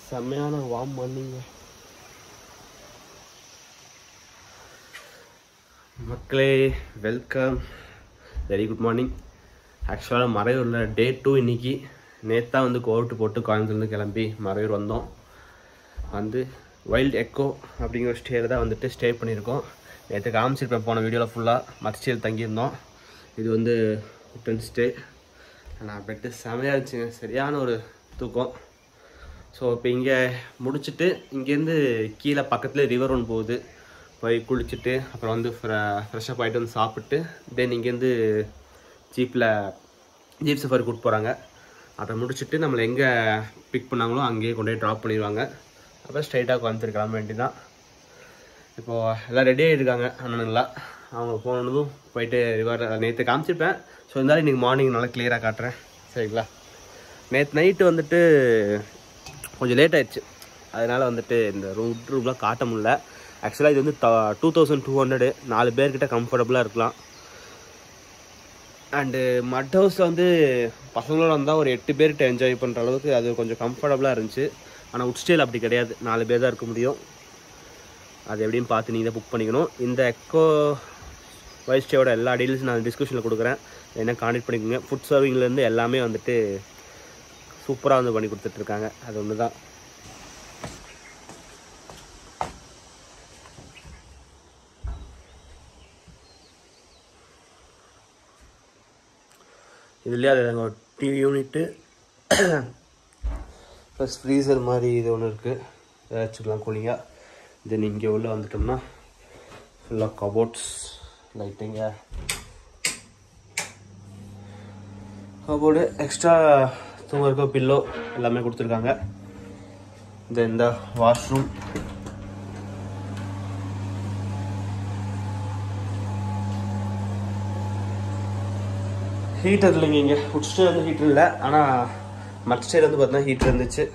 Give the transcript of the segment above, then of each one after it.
செம்மையான warm morning மக்களே, welcome, very good morning. ஆக்சுவலாக மறையூரில் டே 2 இன்னைக்கு. நேற்றா வந்து கோவிட்டு போட்டு கோயம்புத்தூர்லேருந்து கிளம்பி மறையூர் வந்தோம். வந்து வைல்ட் எக்கோ அப்படிங்கிற ஒரு ஸ்டேயில் தான் வந்துட்டு ஸ்டே பண்ணியிருக்கோம். நேற்று காமிச்சிருப்பேன் போன வீடியோவில் ஃபுல்லாக மத்தியில் தங்கியிருந்தோம். இது வந்து உட்டன் ஸ்டே. நான் பெட்டு செமையாக இருந்துச்சுங்க, சரியான ஒரு தூக்கம். ஸோ இப்போ இங்கே முடிச்சுட்டு இங்கேருந்து கீழே பக்கத்தில் ரிவர் ஒன்று போகுது, போய் குளிச்சுட்டு அப்புறம் வந்து ஃப்ரெஷ்ஷப் ஆகிட்டு வந்து சாப்பிட்டு தென் இங்கேருந்து ஜீப் சஃபாரி கூப்பிட்டு போகிறாங்க. அப்புறம் முடிச்சுட்டு நம்மளை எங்கே பிக் பண்ணாங்களோ அங்கேயே கொண்டு போய் ட்ராப் பண்ணிடுவாங்க. அப்புறம் ஸ்ட்ரைட்டாக கோயம்புத்தூர் கிளம்ப வேண்டியதான். இப்போது எல்லாம் ரெடி ஆகிருக்காங்க அண்ணனுங்களாம். அவங்க போனதும் போயிட்டு ரிவர் நேற்று காமிச்சிருப்பேன். ஸோ இருந்தாலும் இன்றைக்கி மார்னிங் நல்லா கிளியராக காட்டுறேன், சரிங்களா? நேற்று நைட்டு வந்துட்டு கொஞ்சம் லேட் ஆயிடுச்சு, அதனால் வந்துட்டு இந்த ரூம்லாம் காட்ட முடியல. ஆக்சுவலாக இது வந்து 2200, 4 பேர்கிட்ட கம்ஃபர்டபுளாக இருக்கலாம். அண்டு மட் ஹவுஸில் வந்து பசங்களோட வந்தால் ஒரு 8 பேர்கிட்ட என்ஜாய் பண்ணுற அளவுக்கு அது கொஞ்சம் கம்ஃபர்டபுளாக இருந்துச்சு. ஆனால் உட்ஸ்டேல் அப்படி கிடையாது, 4 பேர் தான் இருக்க முடியும். அது எப்படின்னு பார்த்து நீங்கள் தான் புக் பண்ணிக்கணும். இந்த எக்கோ வைல்ட் ஸ்டேயோட எல்லா டீட்டெயில்ஸும் நான் டிஸ்கிரிப்ஷனில் கொடுக்குறேன், என்ன கான்டெக்ட் பண்ணிக்கோங்க. ஃபுட் சர்விங்லேருந்து எல்லாமே வந்துட்டு சூப்பராக வந்து பண்ணி கொடுத்துட்ருக்காங்க. அது ஒன்று தான். இதுலேயே அது ஒரு டிவி யூனிட்டு ப்ளஸ் ஃப்ரீசர் மாதிரி இது ஒன்று இருக்குது, வச்சுக்கலாம் கூலிங்காக. தென் இங்கே உள்ளே வந்துட்டோம்னா ஃபுல்லாக கபோர்ட்ஸ், லைட்டிங்க, கபோர்டு, எக்ஸ்ட்ரா தூங்குறதுக்கு பில்லோ எல்லாமே கொடுத்துருக்காங்க. தென் இந்த வாஷ்ரூம், ஹீட்டர் இல்லைங்க. இங்கே ஃபுட் ஸ்டே வந்து ஹீட்டர் இல்லை, ஆனால் மற்ற ஸ்டேயில் வந்து பார்த்தீங்கன்னா ஹீட்டர் இருந்துச்சு.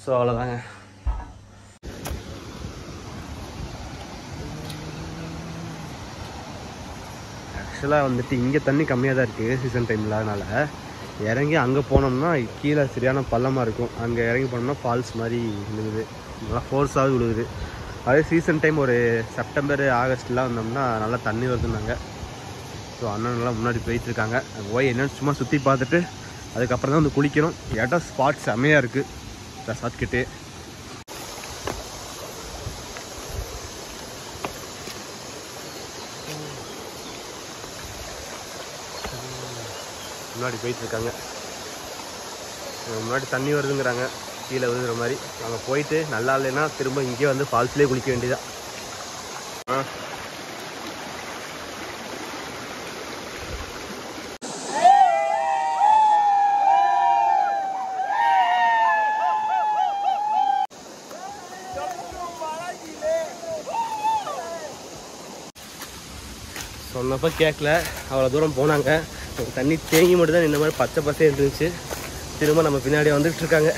ஸோ அவ்வளோதாங்க. ஆக்சுவலாக வந்துட்டு இங்கே தண்ணி கம்மியாக தான் இருக்குது சீசன் டைமில். அதனால் இறங்கி அங்கே போனோம்னா கீழே சரியான பள்ளமாக இருக்கும். அங்கே இறங்கி போனோம்னா ஃபால்ஸ் மாதிரி விழுகுது, நல்லா ஃபோர்ஸாக விழுகுது. அதே சீசன் டைம் ஒரு செப்டம்பர் ஆகஸ்ட்லாம் வந்தோம்னா நல்லா தண்ணி வருதுன்னாங்க. ஸோ அண்ணன்லாம் முன்னாடி போயிட்டுருக்காங்க. அங்கே போய் என்னென்னு சும்மா சுற்றி பார்த்துட்டு அதுக்கப்புறம் தான் வந்து குளிக்கணும். இடம் ஸ்பாட் செம்மையாக இருக்குது ரெசார்ட்கிட்டே. முன்னாடி போயிட்டுருக்காங்க, முன்னாடி தண்ணி வருதுங்கிறாங்க, கீழே விழுகிற மாதிரி. அங்கே போயிட்டு நல்லா இல்லைன்னா திரும்ப இங்கே வந்து ஃபால்ஸ்லேயே குளிக்க வேண்டியதான். சொன்னப்போ கேட்கல, அவ்வளோ தூரம் போனாங்க. தண்ணி தேங்கி மட்டும் தான் இந்த மாதிரி பச்சை பசையாக இருந்துச்சு. திரும்ப நம்ம பின்னாடி வந்துட்டு இருக்காங்க.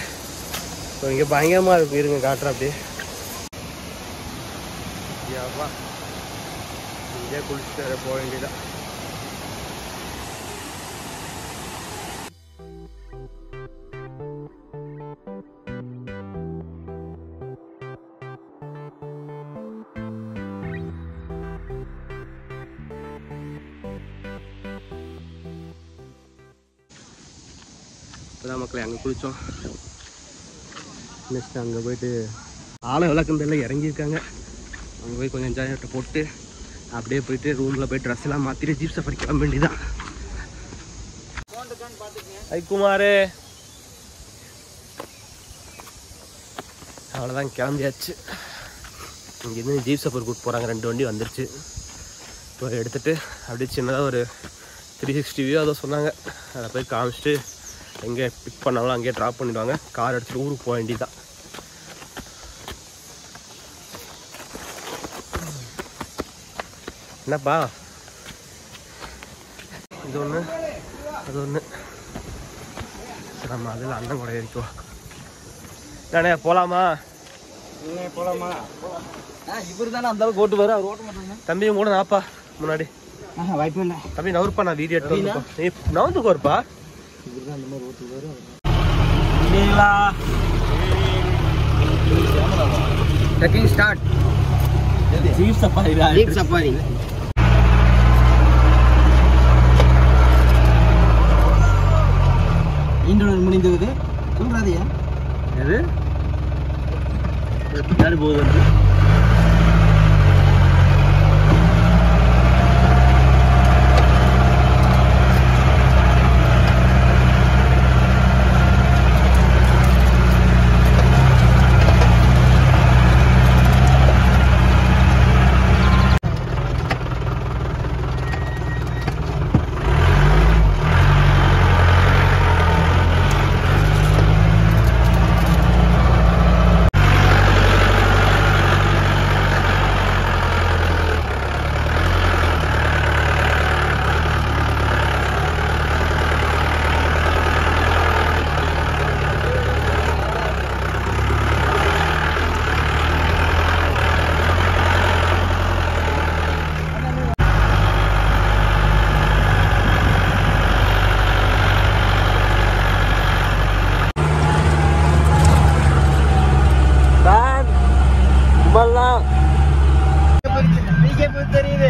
ஸோ இங்கே பயங்கரமாக இருக்கும், இருங்க காட்டுறேன் அப்படியே. ஐயாவா, இங்கே குளிச்சுட்டு போக வேண்டியதான். இப்போதான் மக்களை அங்கே குளித்தோம். நெக்ஸ்ட் அங்கே போயிட்டு ஆழம் விளக்குந்தெல்லாம் இறங்கியிருக்காங்க. அங்கே போய் கொஞ்சம் என்ஜாய்மெண்ட்டை போட்டு அப்படியே போயிட்டு ரூமில் போய் ட்ரெஸ் எல்லாம் மாற்றிட்டு ஜீப் சஃபாரி கிளம்ப வேண்டியதான். ஐக்குமார் அவ்வளோதான், கிளம்பியாச்சு. இங்கேருந்து ஜீப் சஃபாரி கூப்பிட்டு போகிறாங்க. 2 வண்டி வந்துருச்சு. இப்போ எடுத்துகிட்டு அப்படியே சின்னதாக ஒரு 360 வியூ அதை சொன்னாங்க, அதை போய் காமிச்சிட்டு எங்கே பிக் பண்ணாலும் அங்கேயே ட்ராப் பண்ணிவிடுவாங்க. கார் எடுத்துகிட்டு ஊருக்கு போக வேண்டியதான். என்னப்பா இது ஒன்று அது ஒன்று. சரி, நம்ம அதில் அண்ணன் கூட ஏறிக்குவா. நானே போகலாமா? போகலாமா? இவர் தானே அந்த அளவுக்கு ஓட்டு வர, அவர் ஓட்ட மாட்டாங்க. தம்பியும் கூட நாப்பா முன்னாடி வாய்ப்பு இல்லை. தம்பி நவருப்பா, நான் வீடியோ எடுத்து நவந்து கோருப்பா. Trekking start. Jeep safari. Jeep safari. Internal முடிந்தது. சொல்றாதியா எது பின்னாடி போகுது. தெரியுது.